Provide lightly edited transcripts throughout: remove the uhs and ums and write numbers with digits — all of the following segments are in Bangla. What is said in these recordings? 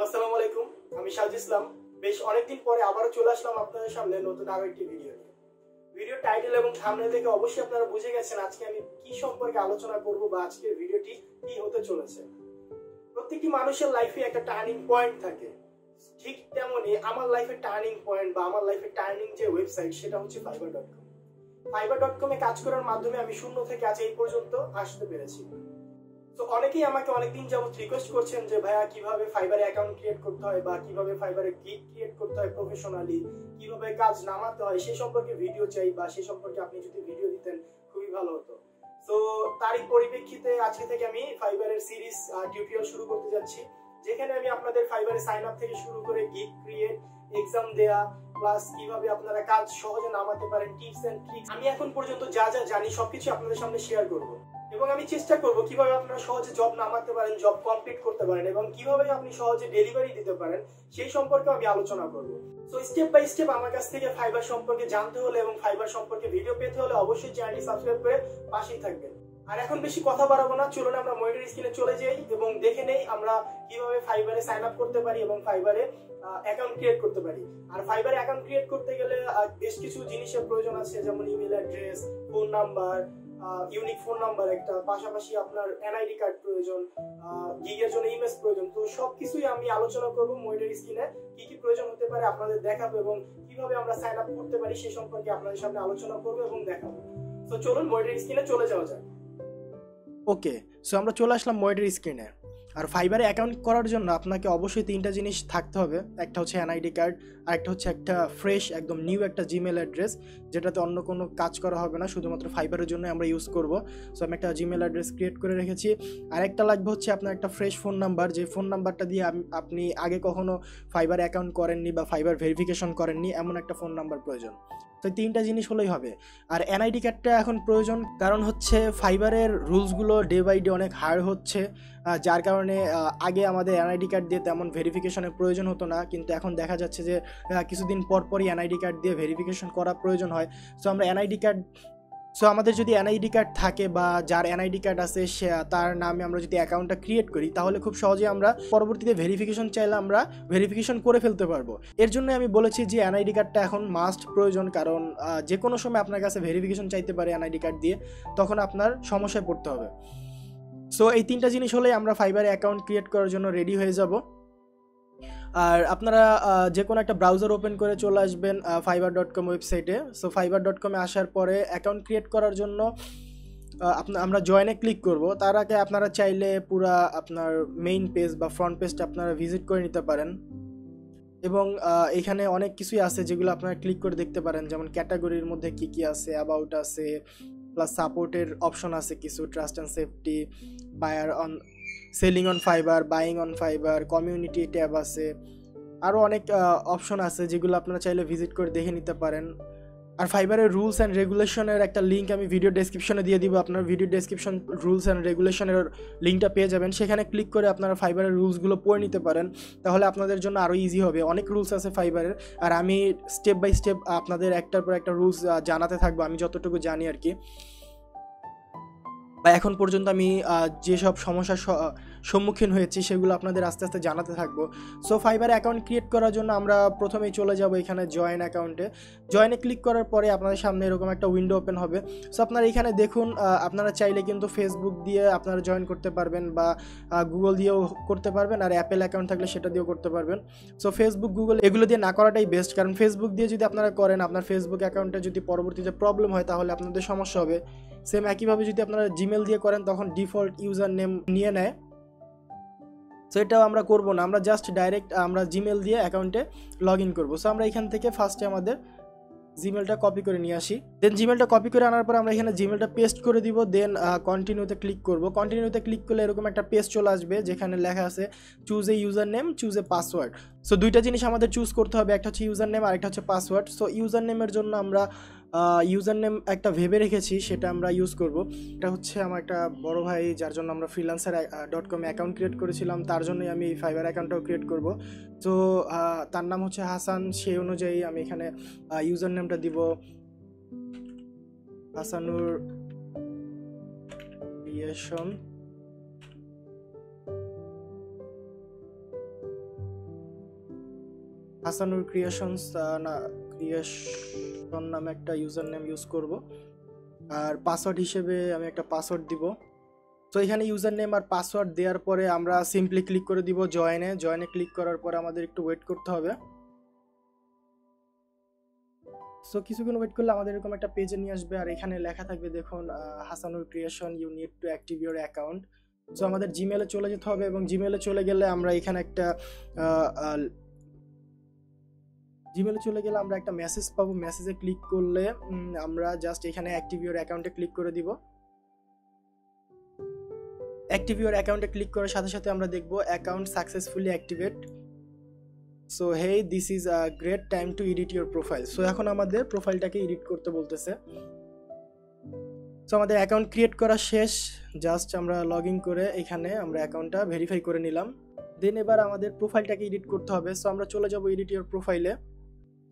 আসসালামু আলাইকুম, আমি শাজু ইসলাম। বেশ অনেকদিন পরে আবারও চলে আসলাম আপনাদের সামনে নতুন আরো একটি ভিডিও নিয়ে। ভিডিও টাইটেল এবং থাম্বনেল দেখে অবশ্যই আপনারা বুঝে গেছেন আজকে আমি কি সম্পর্কে আলোচনা করব বা আজকের ভিডিওটি কি হতে চলেছে। প্রত্যেকটি মানুষের লাইফে একটা টার্নিং পয়েন্ট থাকে, ঠিক তেমনি আমার লাইফে টার্নিং পয়েন্ট বা আমার লাইফে টার্নিং যে ওয়েবসাইট সেটা হচ্ছে fiverr.com। fiverr.com এ কাজ করার মাধ্যমে আমি শূন্য থেকে আজ এই পর্যন্ত আসতে পেরেছি। তো অনেকেই আমাকে অনেকদিন যাবত রিকোয়েস্ট করছেন যে ভাইয়া কিভাবে ফাইবারে অ্যাকাউন্ট ক্রিয়েট করতে হয় বা কিভাবে ফাইবারে গিগ ক্রিয়েট করতে হয় প্রফেশনালি, কিভাবে কাজ নামাতে হয় সেই সম্পর্কে ভিডিও চাই বা সেই সম্পর্কে আপনি যদি ভিডিও দিতেন খুবই ভালো হতো। তো তারই পরিপ্রেক্ষিতে আজকে থেকে আমি ফাইবারের সিরিজ টিউটোরিয়াল শুরু করতে যাচ্ছি, যেখানে আমি আপনাদের ফাইবারে সাইন আপ থেকে শুরু করে গিগ ক্রিয়েট, এক্সাম দেয়া, প্লাস কিভাবে আপনারা কাজ সহজে নামাতে পারেন, টিপস এন্ড ট্রিক্স আমি এখন পর্যন্ত যা যা জানি সবকিছু আপনাদের সামনে শেয়ার করব। এবং আমি চেষ্টা করব কিভাবে আপনারা সহজে জব নামাতে পারেন, জব কমপ্লিট করতে পারেন এবং কিভাবে আপনি সহজে ডেলিভারি দিতে পারেন সেই সম্পর্কে আমি আলোচনা করব। সো স্টেপ বাই স্টেপ আমার কাছ থেকে ফাইবার সম্পর্কে জানতে হলে এবং ফাইবার সম্পর্কে ভিডিও পেতে হলে অবশ্যই চ্যানেলটি সাবস্ক্রাইব করে পাশেই থাকবেন। আর এখন বেশি কথা বাড়াবো না, চলুন আমরা মনিটর স্ক্রিনে চলে যাই এবং দেখে নেই আমরা কিভাবে ফাইবারে সাইন আপ করতে পারি এবং ফাইবারে অ্যাকাউন্ট ক্রিয়েট করতে পারি। আর ফাইবারে অ্যাকাউন্ট ক্রিয়েট করতে গেলে বেশ কিছু জিনিসের প্রয়োজন আছে, যেমন email address, phone number, unique phone number একটা, পাশাপাশি আপনার এনআইডি কার্ড প্রয়োজন, গিগের জন্য ইমেজ প্রয়োজন। তো সবকিছুই আমি আলোচনা করব মনিটর স্ক্রিনে, কি কি প্রয়োজন হতে পারে আপনাদের দেখাবো এবং কিভাবে আমরা সাইন আপ করতে পারি সেই সম্পর্কে আপনাদের সামনে আলোচনা করব এবং দেখাবো। তো চলুন মনিটর স্ক্রিনে চলে যাওয়া যাক। ওকে, সো আমরা চলে আসলাম মনিটর স্ক্রিনে। আর ফাইবারে অ্যাকাউন্ট করার জন্য আপনাকে অবশ্যই তিনটা জিনিস থাকতে হবে। একটা হচ্ছে এনআইডি কার্ড, আর একটা হচ্ছে একটা ফ্রেশ একদম নিউ একটা জিমেল অ্যাড্রেস, যেটাতে অন্য কোনো কাজ করা হবে না, শুধুমাত্র ফাইবারের জন্য আমরা ইউজ করব। সো আমি একটা জিমেল অ্যাড্রেস ক্রিয়েট করে রেখেছি। আর একটা লাগবে হচ্ছে আপনার একটা ফ্রেশ ফোন নাম্বার, যে ফোন নাম্বারটা দিয়ে আপনি আগে কখনো ফাইবার অ্যাকাউন্ট করেননি বা ফাইবার ভেরিফিকেশন করেননি, এমন একটা ফোন নাম্বার প্রয়োজন। তো তিনটা জিনিস হলেই হবে। আর এনআইডি কার্ডটা এখন প্রয়োজন, কারণ হচ্ছে ফাইবারের রুলসগুলো ডে বাই ডে অনেক হার্ড হচ্ছে, যার কারণে আগে আমাদের এনআইডি কার্ড দিয়ে তেমন ভেরিফিকেশনের প্রয়োজন হতো না, কিন্তু এখন দেখা যাচ্ছে যে কিছুদিন পরই এনআইডি কার্ড দিয়ে ভেরিফিকেশন করা প্রয়োজন হয়। সো আমাদের যদি এনআইডি কার্ড থাকে বা যার এনআইডি কার্ড আছে সে তার নামে আমরা যদি অ্যাকাউন্টটা ক্রিয়েট করি, তাহলে খুব সহজে আমরা পরবর্তীতে ভেরিফিকেশন চাইলে আমরা ভেরিফিকেশন করে ফেলতে পারবো। এর জন্য আমি বলেছি যে এনআইডি কার্ডটা এখন মাস্ট প্রয়োজন, কারণ যে কোনো সময় আপনার কাছে ভেরিফিকেশন চাইতে পারে এনআইডি কার্ড দিয়ে, তখন আপনার সমস্যায় পড়তে হবে। সো এই তিনটা জিনিস হলেই আমরা ফাইবারে অ্যাকাউন্ট ক্রিয়েট করার জন্য রেডি হয়ে যাব। আর আপনারা যে কোনো একটা ব্রাউজার ওপেন করে চলে আসবেন fiverr.com ওয়েবসাইটে। সো fiverr.com আসার পরে অ্যাকাউন্ট ক্রিয়েট করার জন্য আমরা জয়েনে ক্লিক করব। তার আগে আপনারা চাইলে পুরা আপনার মেইন পেজ বা ফ্রন্ট পেজটা আপনারা ভিজিট করে নিতে পারেন এবং এখানে অনেক কিছুই আছে যেগুলো আপনারা ক্লিক করে দেখতে পারেন, যেমন ক্যাটাগরির মধ্যে কি কি আছে, অ্যাবাউট আছে, প্লাস সাপোর্টের অপশন আছে কিছু, trust and safety, buyer on selling on Fiverr, buying on Fiverr, community tab আছে, আরও অনেক অপশন আছে যেগুলো আপনারা চাইলে ভিজিট করে দেখে নিতে পারেন। আর ফাইবারের রুলস অ্যান্ড রেগুলেশনের একটা লিঙ্ক আমি ভিডিও ডেসক্রিপশনে দিয়ে দিব, আপনার ভিডিও ডেসক্রিপশন রুলস অ্যান্ড রেগুলেশনের লিঙ্কটা পেয়ে যাবেন, সেখানে ক্লিক করে আপনারা ফাইবারের রুলসগুলো পড়ে নিতে পারেন, তাহলে আপনাদের জন্য আরও ইজি হবে। অনেক রুলস আছে ফাইবারের, আর আমি স্টেপ বাই স্টেপ আপনাদের একটার পর একটা রুলস জানাতে থাকবো, আমি যতটুকু জানি আর কি, বা এখন পর্যন্ত আমি যেসব সমস্যার সম্মুখীন হয়েছি সেগুলো আপনাদের আস্তে আস্তে জানাতে থাকবো। সো ফাইবার অ্যাকাউন্ট ক্রিয়েট করার জন্য আমরা প্রথমেই চলে যাব এখানে জয়েন অ্যাকাউন্টে। জয়েনে ক্লিক করার পরে আপনাদের সামনে এরকম একটা উইন্ডো ওপেন হবে। সো আপনারা এখানে দেখুন, আপনারা চাইলে কিন্তু ফেসবুক দিয়ে আপনারা জয়েন করতে পারবেন বা গুগল দিয়েও করতে পারবেন, আর অ্যাপেল অ্যাকাউন্ট থাকলে সেটা দিয়েও করতে পারবেন। সো ফেসবুক, গুগল এগুলো দিয়ে না করাটাই বেস্ট, কারণ ফেসবুক দিয়ে যদি আপনারা করেন, আপনার ফেসবুক অ্যাকাউন্টে যদি পরবর্তীতে প্রবলেম হয় তাহলে আপনাদের সমস্যা হবে। সেম একইভাবে যদি আপনারা জিমেল দিয়ে করেন তখন ডিফল্ট ইউজার নেম নিয়ে নেয়, সো এটাও আমরা করব না, আমরা জাস্ট ডাইরেক্ট আমরা জিমেল দিয়ে অ্যাকাউন্টে লগ ইন করবো। সো আমরা এখান থেকে ফার্স্টে আমাদের জিমেলটা কপি করে নিয়ে আসি, দেন জিমেলটা কপি করে আনার পর আমরা এখানে জিমেলটা পেস্ট করে দিব, দেন কন্টিনিউতে ক্লিক করব। কন্টিনিউতে ক্লিক করলে এরকম একটা পেজ চলে আসবে যেখানে লেখা আছে choose a user name, choose a password. So দুইটা জিনিস আমাদের চুজ করতে হবে, একটা হচ্ছে ইউজার নেম আর একটা হচ্ছে পাসওয়ার্ড। সো ইউজার নেমের জন্য আমরা ইউজার নেম একটা ভেবে রেখেছি, সেটা আমরা ইউজ করব। এটা হচ্ছে আমার একটা বড় ভাই, যার জন্য আমরা freelancer.com অ্যাকাউন্ট ক্রিয়েট করেছিলাম, তার জন্যই আমি ফাইবার অ্যাকাউন্টটাও ক্রিয়েট করব। তো তার নাম হচ্ছে হাসান, সেই অনুযায়ী আমি এখানে ইউজার নেমটা দিব হাসানুর ক্রিয়েশন। হাসানুর ক্রিয়েশনস না ক্রিয়েশন নামে একটা ইউজার নেম ইউজ করব, আর পাসওয়ার্ড হিসেবে আমি একটা পাসওয়ার্ড দিব। তো এখানে ইউজার নেম আর পাসওয়ার্ড দেওয়ার পরে আমরা সিম্পলি ক্লিক করে দিব জয়েনে ক্লিক করার পরে আমাদের একটু ওয়েট করতে হবে। সো কিছুক্ষণ ওয়েট করলে আমাদের এরকম একটা পেজে নিয়ে আসবে, আর এখানে লেখা থাকবে দেখুন Hasanur creation you need to active your account. So আমাদের জিমেলে চলে যেতে হবে, এবং জিমেলে চলে গেলে আমরা এখানে একটা মেসেজ পাবো। মেসেজে ক্লিক করলে আমরা জাস্ট এখানে অ্যাক্টিভ ইউর অ্যাকাউন্টে ক্লিক করে দিব। অ্যাক্টিভ ইউর অ্যাকাউন্টে ক্লিক করার সাথে সাথে আমরা দেখব account successfully activate. So hey this is a great time to edit your profile. So এখন আমাদের প্রোফাইলটাকে এডিট করতে বলতেছে। সো আমাদের অ্যাকাউন্ট ক্রিয়েট করা শেষ, জাস্ট আমরা লগ ইন করে এখানে আমরা অ্যাকাউন্টটা ভেরিফাই করে নিলাম। দেন এবার আমাদের প্রোফাইলটাকে এডিট করতে হবে। সো আমরা চলে যাব এডিট ইউর প্রোফাইলে।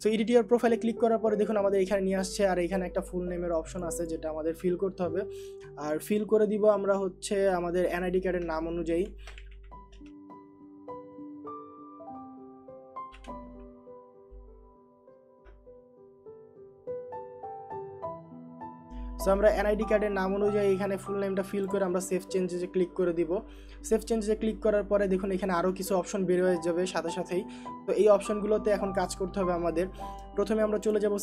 সো এডিট ইউর প্রোফাইলে ক্লিক করার পরে দেখুন আমাদের এখানে নিয়ে আসছে, আর এখানে একটা ফুল নেমের অপশন আছে যেটা আমাদের ফিল করতে হবে, আর ফিল করে দিব আমরা হচ্ছে আমাদের এনআইডি কার্ডের নাম অনুযায়ী। সো আমরা এনআইডি কার্ডের নাম অনুযায়ী এখানে ফুল নেমটা ফিল করে আমরা সেভ চেঞ্জে ক্লিক করে দিব। সেভ চেঞ্জে ক্লিক করার পরে দেখুন এখানে আরও কিছু অপশন বের হয়ে যাবে সাথে সাথেই। তো এই অপশনগুলোতে এখন কাজ করতে হবে আমাদের। প্রথমে আমরা চলে যাব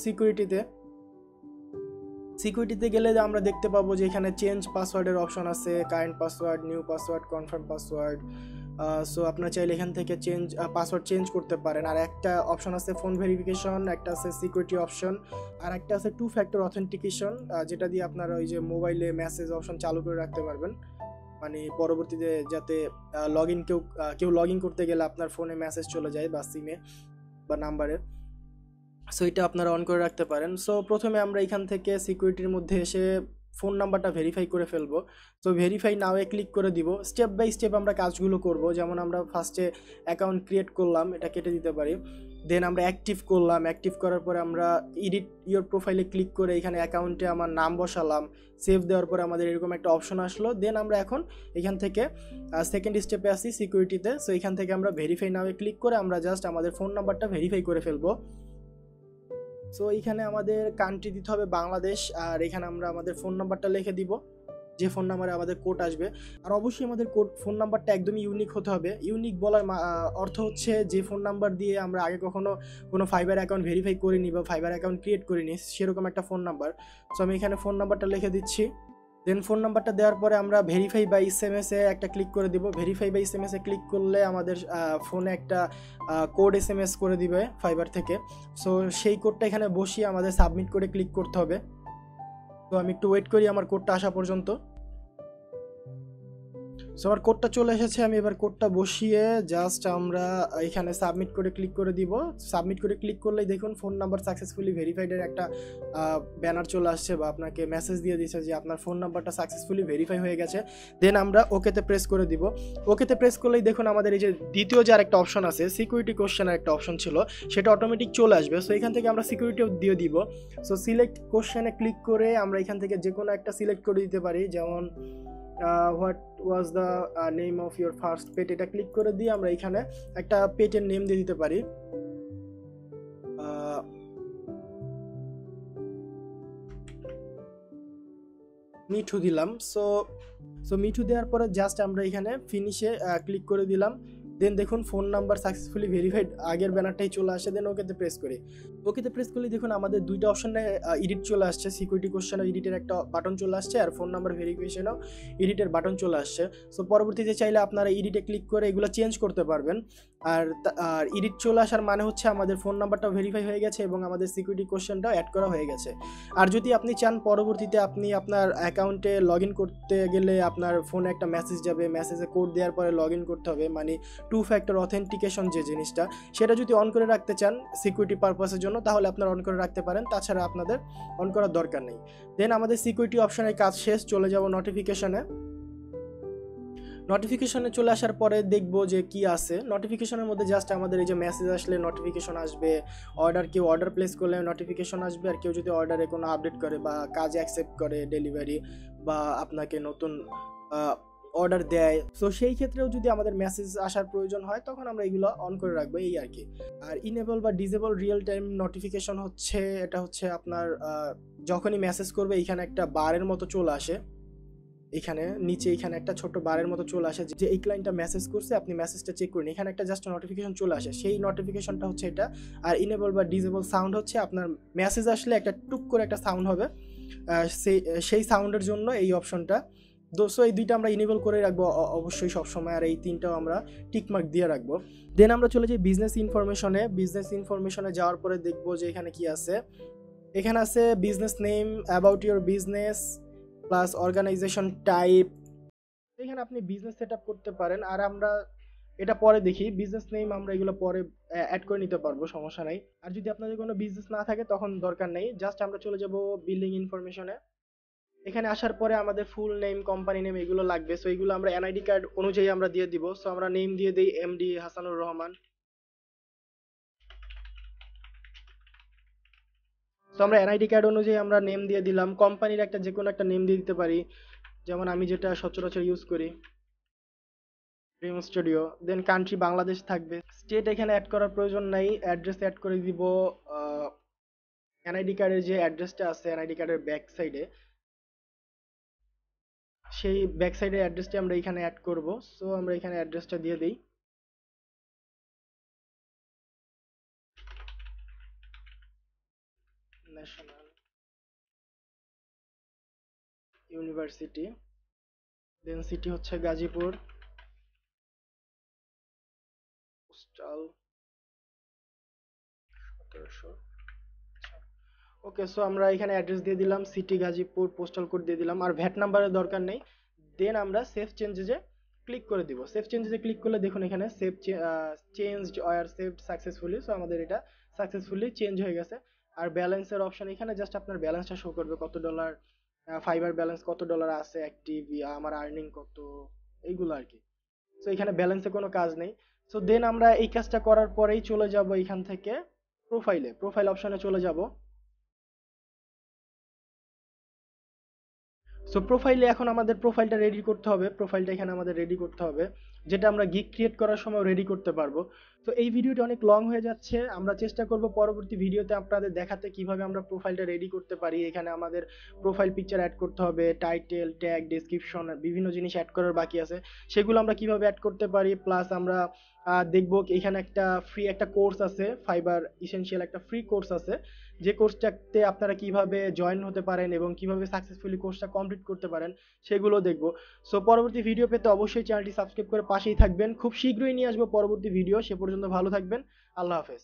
সিকিউরিটিতে গেলে আমরা দেখতে পাবো যে এখানে চেঞ্জ পাসওয়ার্ডের অপশন আছে, current password, new password, confirm password. So আপনারা চাইলে এখান থেকে পাসওয়ার্ড চেঞ্জ করতে পারেন। আর একটা অপশন আছে ফোন ভেরিফিকেশন, একটা আছে সিকিউরিটি অপশন, আর একটা আছে 2 ফ্যাক্টর অথেন্টিকেশন, যেটা দিয়ে আপনারা ওই যে মোবাইলে মেসেজ অপশন চালু করে রাখতে পারবেন, মানে পরবর্তীতে যাতে কেউ লগ ইন করতে গেলে আপনার ফোনে মেসেজ চলে যায় বা সিমে বা নাম্বারে। সো এটা আপনারা অন করে রাখতে পারেন। সো প্রথমে আমরা এখান থেকে সিকিউরিটির মধ্যে এসে ফোন নাম্বারটা ভেরিফাই করে ফেলবো। সো ভেরিফাই নাও এ ক্লিক করে দিব। স্টেপ বাই স্টেপ আমরা কাজগুলো করব। যেমন আমরা ফার্স্টে অ্যাকাউন্ট ক্রিয়েট করলাম, এটা কেটে দিতে পারি। দেন আমরা অ্যাক্টিভ করলাম, অ্যাক্টিভ করার পরে আমরা এডিট ইওর প্রোফাইলে ক্লিক করে এখানে অ্যাকাউন্টে আমার নাম বসালাম। সেভ দেওয়ার পরে আমাদের এরকম একটা অপশন আসলো। দেন আমরা এখন এখান থেকে সেকেন্ড স্টেপে আসি সিকিউরিটিতে। সো এখান থেকে আমরা ভেরিফাই নাও এ ক্লিক করে আমরা জাস্ট আমাদের ফোন নাম্বারটা ভেরিফাই করে ফেলবো। সো এইখানে আমাদের কান্ট্রি দিতে হবে বাংলাদেশ, আর এখানে আমরা আমাদের ফোন নাম্বারটা লিখে দিব, যে ফোন নাম্বারে আমাদের কোড আসবে। আর অবশ্যই আমাদের ফোন নাম্বারটা একদমই ইউনিক হতে হবে। ইউনিক বলার অর্থ হচ্ছে যে ফোন নাম্বার দিয়ে আমরা আগে কখনো কোনো ফাইবার অ্যাকাউন্ট ভেরিফাই করিনি বা ফাইবার অ্যাকাউন্ট ক্রিয়েট করিনি, সেরকম একটা ফোন নাম্বার। সো আমি এখানে ফোন নাম্বারটা লিখে দিচ্ছি। দেন ফোন নাম্বারটা দেওয়ার পরে আমরা ভেরিফাই বাই এসএমএসে একটা ক্লিক করে দিব। ভেরিফাই বাই এসএমএসে ক্লিক করলে আমাদের ফোনে একটা কোড এসএমএস করে দিবে ফাইবার থেকে। সো সেই কোডটা এখানে বসিয়ে আমাদের সাবমিট করে ক্লিক করতে হবে। তো আমি একটু ওয়েট করি আমার কোডটা আসা পর্যন্ত। সো আমার কোডটা চলে এসেছে, আমি এবার কোডটা বসিয়ে জাস্ট আমরা এখানে সাবমিট করে ক্লিক করে দিব। সাবমিট করে ক্লিক করলেই দেখুন ফোন নাম্বার সাকসেসফুলি ভেরিফাইডের একটা ব্যানার চলে আসছে, বা আপনাকে মেসেজ দিয়ে দিচ্ছে যে আপনার ফোন নাম্বারটা সাকসেসফুলি ভেরিফাই হয়ে গেছে। দেন আমরা ওকেতে প্রেস করে দিব। ওকেতে প্রেস করলেই দেখুন আমাদের এই যে দ্বিতীয় যে আরেকটা অপশন আছে, সিকিউরিটি কোশ্চেনের একটা অপশন ছিল, সেটা অটোমেটিক চলে আসবে। সো এখান থেকে আমরা সিকিউরিটিও দিয়ে দিব। সো সিলেক্ট কোশ্চেনে ক্লিক করে আমরা এখান থেকে যে কোনো একটা সিলেক্ট করে দিতে পারি, যেমন what was the name of your first pet, এটা ক্লিক করে দিয়ে আমরা এখানে একটা পেটের নেম দিয়ে দিতে পারি। মিঠু দিলাম। সো মিঠু দেওয়ার পরে জাস্ট আমরা এখানে ফিনিশে ক্লিক করে দিলাম। দেন দেখুন ফোন নাম্বার সাকসেসফুলি ভেরিফাইড, আগের ব্যানারটাই চলে আসে। দেন ওকেতে প্রেস করি। ওকেতে প্রেস করলে দেখুন আমাদের দুইটা অপশনে এডিট চলে আসছে, সিকিউরিটি কোশ্চেন এডিটের একটা বাটন চলে আসছে, আর ফোন নাম্বার ভেরিফিকেশনও এডিটের বাটন চলে আসছে। সো পরবর্তীতে চাইলে আপনারা এডিটে ক্লিক করে এগুলো চেঞ্জ করতে পারবেন। আর এডিট চলে আসার মানে হচ্ছে আমাদের ফোন নাম্বারটাও ভেরিফাই হয়ে গেছে এবং আমাদের সিকিউরিটি কোশ্চেনটাও অ্যাড করা হয়ে গেছে। আর যদি আপনি চান পরবর্তীতে আপনি আপনার অ্যাকাউন্টে লগ ইন করতে গেলে আপনার ফোনে একটা মেসেজ যাবে, মেসেজে কোড দেওয়ার পরে লগ ইন করতে হবে, মানে 2 ফ্যাক্টর অথেন্টিকেশন যে জিনিসটা, সেটা যদি অন করে রাখতে চান সিকিউরিটি পারপাসের জন্য, তাহলে আপনারা অন করে রাখতে পারেন, তাছাড়া আপনাদের অন করার দরকার নেই। দেন আমাদের সিকিউরিটি অপশনের কাজ শেষ, চলে যাব নোটিফিকেশনে চলে আসার পরে দেখবো যে কি আছে। নোটিফিকেশনের মধ্যে জাস্ট আমাদের এই যে মেসেজ আসলে নোটিফিকেশন আসবে, কেউ অর্ডার প্লেস করলে নোটিফিকেশন আসবে, আর কেউ যদি অর্ডারে কোনো আপডেট করে বা কাজ অ্যাকসেপ্ট করে ডেলিভারি, বা আপনাকে নতুন অর্ডার দেয়। সো সেই ক্ষেত্রেও যদি আমাদের মেসেজ আসার প্রয়োজন হয় তখন আমরা এগুলো অন করে রাখবো, এই আর কি। আর ইনেবল বা ডিসেবল রিয়েল টাইম নোটিফিকেশন হচ্ছে, এটা হচ্ছে আপনার যখনই মেসেজ করবে এখানে একটা বারের মতো চলে আসে, এখানে নিচে এখানে একটা ছোট বারের মতো চলে আসে যে এই ক্লায়েন্টটা মেসেজ করছে, আপনি মেসেজটা চেক করুন, এখানে একটা জাস্ট নোটিফিকেশন চলে আসে, সেই নোটিফিকেশনটা হচ্ছে এটা। আর ইনেবল বা ডিসেবল সাউন্ড হচ্ছে আপনার মেসেজ আসলে একটা টুক করে একটা সাউন্ড হবে, সেই সাউন্ডের জন্য এই অপশনটা। সো এই দুইটা আমরা ইনেবল করে রাখবো অবশ্যই সবসময়, আর এই তিনটাও আমরা টিকমার্ক দিয়ে রাখবো। দেন আমরা চলে যাই বিজনেস ইনফরমেশনে। বিজনেস ইনফরমেশনে যাওয়ার পরে দেখবো যে এখানে কি আছে। এখানে আছে business name, about your business plus organization type. এখানে আপনি বিজনেস সেট আপ করতে পারেন, আর আমরা এটা পরে দেখি। বিজনেস নেম আমরা এগুলো পরে অ্যাড করে নিতে পারবো, সমস্যা নাই। আর যদি আপনাদের কোনো বিজনেস না থাকে তখন দরকার নেই, জাস্ট আমরা চলে যাব বিল্ডিং ইনফরমেশনে। এখানে আসার পরে আমাদের ফুল নেম, কোম্পানি নেম এগুলো লাগবে, সো এগুলো আমরা এনআইডি কার্ড অনুযায়ী আমরা দিয়ে দিব। সো আমরা নেম দিয়ে দিই এমডি হাসানুর রহমান। সো আমরা এনআইডি কার্ড অনুযায়ী আমরা নেম দিয়ে দিলাম। কোম্পানির একটা যে কোনো একটা নেম দিয়ে দিতে পারি, যেমন আমি যেটা সচরাচর ইউজ করি, ড্রিম স্টুডিও। দেন কান্ট্রি বাংলাদেশ থাকবে। স্টেট এখানে অ্যাড করার প্রয়োজন নাই, অ্যাড্রেস অ্যাড করে দিব এনআইডি কার্ডের যে অ্যাড্রেসটা আছে এনআইডি কার্ডের ব্যাক সাইডে, সেই ব্যাক সাইডের অ্যাড্রেসটা আমরা এখানে অ্যাড করব। সো আমরা এখানে অ্যাড্রেসটা দিয়ে দিই। ন্যাশনাল ইউনিভার্সিটি, দেন সিটি হচ্ছে গাজীপুর, পোস্টাল 1700। ওকে, সো আমরা এখানে অ্যাড্রেস দিয়ে দিলাম, সিটি গাজীপুর, পোস্টাল কোড দিয়ে দিলাম, আর ভ্যাট নাম্বারের দরকার নেই। দেন আমরা সেভ চেঞ্জেসে ক্লিক করে দিব। সেভ চেঞ্জেসে ক্লিক করলে দেখুন এখানে save changed or saved successfully. So আমাদের এটা সাকসেসফুলি চেঞ্জ হয়ে গেছে। আর ব্যালেন্সের অপশন, এখানে জাস্ট আপনার ব্যালেন্সটা শো করবে, কত ডলার ফাইবার ব্যালেন্স, কত ডলার আছে অ্যাক্টিভ, আমার আর্নিং কত, এইগুলো আর কি। সো এখানে ব্যালেন্সে কোনো কাজ নেই। সো দেন আমরা এই কাজটা করার পরেই চলে যাব এখান থেকে প্রোফাইল অপশনে চলে যাব। সো প্রোফাইলে এখন আমাদের প্রোফাইলটা রেডি করতে হবে। প্রোফাইলটা এখানে আমাদের রেডি করতে হবে, যেটা আমরা গিগ ক্রিয়েট করার সময় রেডি করতে পারবো। তো এই ভিডিওটা অনেক লং হয়ে যাচ্ছে, আমরা চেষ্টা করব পরবর্তী ভিডিওতে আপনাদের দেখাতে কিভাবে আমরা প্রোফাইলটা রেডি করতে পারি। এখানে আমাদের প্রোফাইল পিকচার অ্যাড করতে হবে, টাইটেল, ট্যাগ, ডেসক্রিপশন, বিভিন্ন জিনিস অ্যাড করার বাকি আছে, সেগুলো আমরা কিভাবে অ্যাড করতে পারি। প্লাস আমরা দেখবো এখানে একটা ফ্রি একটা কোর্স আছে, ফাইবার ইসেনশিয়াল একটা ফ্রি কোর্স আছে, যে কোর্সটাতে আপনারা কিভাবে জয়েন হতে পারেন এবং কিভাবে সাকসেসফুলি কোর্সটা কমপ্লিট করতে পারেন সেগুলো দেখবো। সো পরবর্তী ভিডিও পেতে অবশ্যই চ্যানেলটি সাবস্ক্রাইব করে পাশেই থাকবেন। খুব শীঘ্রই নিয়ে আসবো পরবর্তী ভিডিও, সে পর্যন্ত ভালো থাকবেন। আল্লাহ হাফেজ।